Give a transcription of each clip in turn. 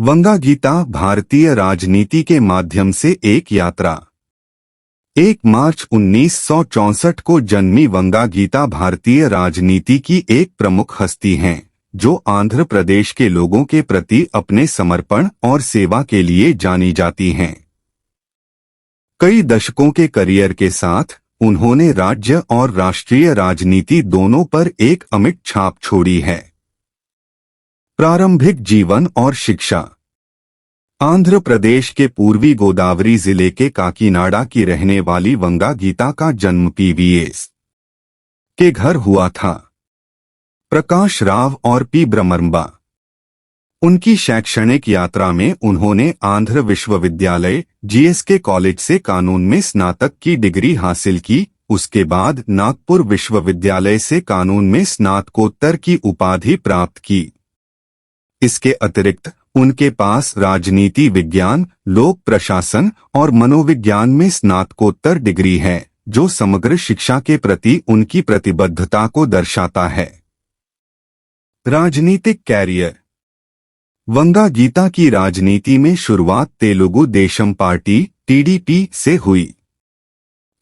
वंगा गीता भारतीय राजनीति के माध्यम से एक यात्रा। 1 मार्च 1964 को जन्मी वंगा गीता भारतीय राजनीति की एक प्रमुख हस्ती हैं, जो आंध्र प्रदेश के लोगों के प्रति अपने समर्पण और सेवा के लिए जानी जाती हैं। कई दशकों के करियर के साथ उन्होंने राज्य और राष्ट्रीय राजनीति दोनों पर एक अमिट छाप छोड़ी है। प्रारंभिक जीवन और शिक्षा। आंध्र प्रदेश के पूर्वी गोदावरी जिले के काकीनाडा की रहने वाली वंगा गीता का जन्म पीवीएस के घर हुआ था। प्रकाश राव और पी ब्रह्मरंबा। उनकी शैक्षणिक यात्रा में उन्होंने आंध्र विश्वविद्यालय जीएसके कॉलेज से कानून में स्नातक की डिग्री हासिल की। उसके बाद नागपुर विश्वविद्यालय से कानून में स्नातकोत्तर की उपाधि प्राप्त की। इसके अतिरिक्त उनके पास राजनीति विज्ञान, लोक प्रशासन और मनोविज्ञान में स्नातकोत्तर डिग्री है, जो समग्र शिक्षा के प्रति उनकी प्रतिबद्धता को दर्शाता है। राजनीतिक कैरियर। वंगा गीता की राजनीति में शुरुआत तेलुगु देशम पार्टी टीडीपी से हुई।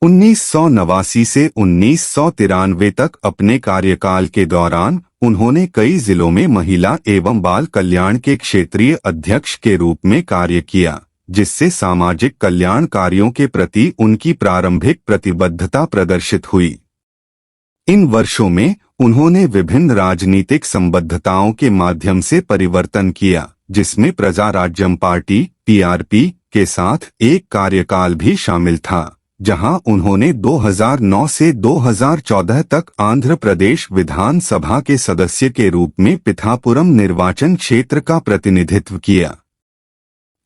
1989 से 1993 तक अपने कार्यकाल के दौरान उन्होंने कई जिलों में महिला एवं बाल कल्याण के क्षेत्रीय अध्यक्ष के रूप में कार्य किया, जिससे सामाजिक कल्याण कार्यों के प्रति उनकी प्रारंभिक प्रतिबद्धता प्रदर्शित हुई। इन वर्षों में उन्होंने विभिन्न राजनीतिक संबद्धताओं के माध्यम से परिवर्तन किया, जिसमें प्रजा राज्यम पार्टी पीआरपी के साथ एक कार्यकाल भी शामिल था, जहां उन्होंने 2009 से 2014 तक आंध्र प्रदेश विधानसभा के सदस्य के रूप में पिथापुरम निर्वाचन क्षेत्र का प्रतिनिधित्व किया।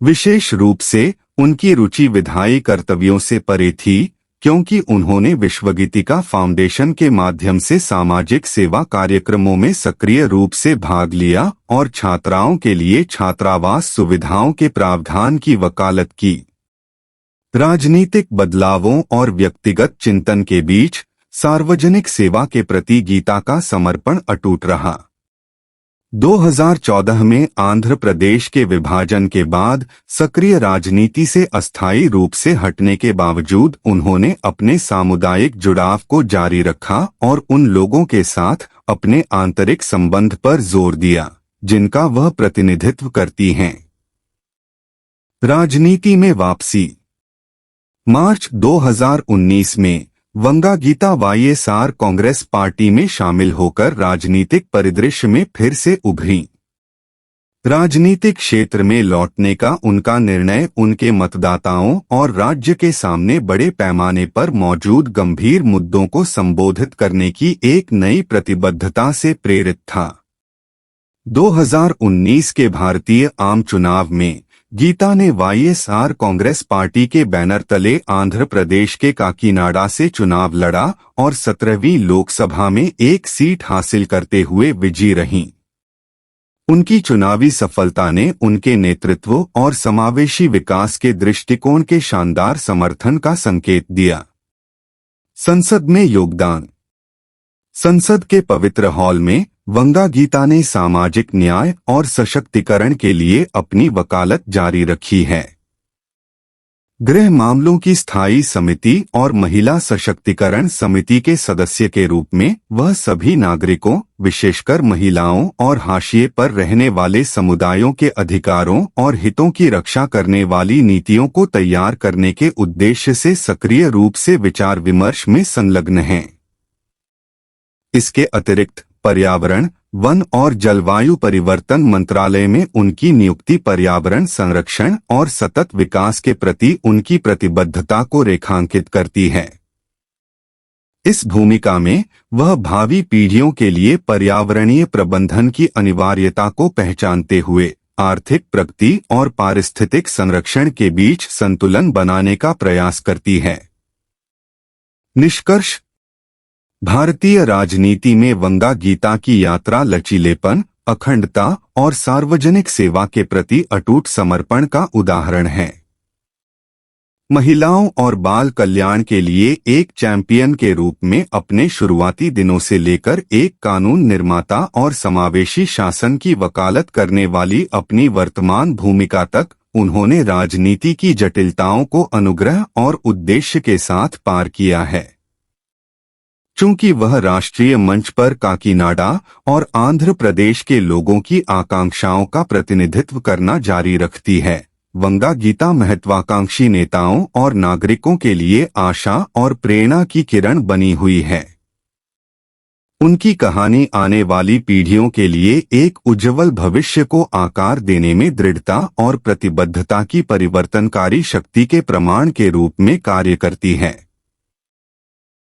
विशेष रूप से उनकी रुचि विधायी कर्तव्यों से परे थी, क्योंकि उन्होंने विश्वगीतिका फाउंडेशन के माध्यम से सामाजिक सेवा कार्यक्रमों में सक्रिय रूप से भाग लिया और छात्राओं के लिए छात्रावास सुविधाओं के प्रावधान की वकालत की। राजनीतिक बदलावों और व्यक्तिगत चिंतन के बीच सार्वजनिक सेवा के प्रति गीता का समर्पण अटूट रहा। 2014 में आंध्र प्रदेश के विभाजन के बाद सक्रिय राजनीति से अस्थायी रूप से हटने के बावजूद उन्होंने अपने सामुदायिक जुड़ाव को जारी रखा और उन लोगों के साथ अपने आंतरिक संबंध पर जोर दिया, जिनका वह प्रतिनिधित्व करती हैं। राजनीति में वापसी। मार्च 2019 में वंगा गीता वाईएसआर कांग्रेस पार्टी में शामिल होकर राजनीतिक परिदृश्य में फिर से उभरी। राजनीतिक क्षेत्र में लौटने का उनका निर्णय उनके मतदाताओं और राज्य के सामने बड़े पैमाने पर मौजूद गंभीर मुद्दों को संबोधित करने की एक नई प्रतिबद्धता से प्रेरित था। 2019 के भारतीय आम चुनाव में गीता ने वाईएसआर कांग्रेस पार्टी के बैनर तले आंध्र प्रदेश के काकीनाडा से चुनाव लड़ा और 17वीं लोकसभा में एक सीट हासिल करते हुए विजयी रहीं। उनकी चुनावी सफलता ने उनके नेतृत्व और समावेशी विकास के दृष्टिकोण के शानदार समर्थन का संकेत दिया। संसद में योगदान। संसद के पवित्र हॉल में वंगा गीता ने सामाजिक न्याय और सशक्तिकरण के लिए अपनी वकालत जारी रखी है। गृह मामलों की स्थायी समिति और महिला सशक्तिकरण समिति के सदस्य के रूप में वह सभी नागरिकों, विशेषकर महिलाओं और हाशिए पर रहने वाले समुदायों के अधिकारों और हितों की रक्षा करने वाली नीतियों को तैयार करने के उद्देश्य से सक्रिय रूप से विचार विमर्श में संलग्न हैं। इसके अतिरिक्त पर्यावरण, वन और जलवायु परिवर्तन मंत्रालय में उनकी नियुक्ति पर्यावरण संरक्षण और सतत विकास के प्रति उनकी प्रतिबद्धता को रेखांकित करती है। इस भूमिका में वह भावी पीढ़ियों के लिए पर्यावरणीय प्रबंधन की अनिवार्यता को पहचानते हुए आर्थिक प्रगति और पारिस्थितिक संरक्षण के बीच संतुलन बनाने का प्रयास करती है। निष्कर्ष। भारतीय राजनीति में वंगा गीता की यात्रा लचीलेपन, अखंडता और सार्वजनिक सेवा के प्रति अटूट समर्पण का उदाहरण है। महिलाओं और बाल कल्याण के लिए एक चैंपियन के रूप में अपने शुरुआती दिनों से लेकर एक कानून निर्माता और समावेशी शासन की वकालत करने वाली अपनी वर्तमान भूमिका तक, उन्होंने राजनीति की जटिलताओं को अनुग्रह और उद्देश्य के साथ पार किया है। चूंकि वह राष्ट्रीय मंच पर काकीनाडा और आंध्र प्रदेश के लोगों की आकांक्षाओं का प्रतिनिधित्व करना जारी रखती है, वंगा गीता महत्वाकांक्षी नेताओं और नागरिकों के लिए आशा और प्रेरणा की किरण बनी हुई है। उनकी कहानी आने वाली पीढ़ियों के लिए एक उज्जवल भविष्य को आकार देने में दृढ़ता और प्रतिबद्धता की परिवर्तनकारी शक्ति के प्रमाण के रूप में कार्य करती है।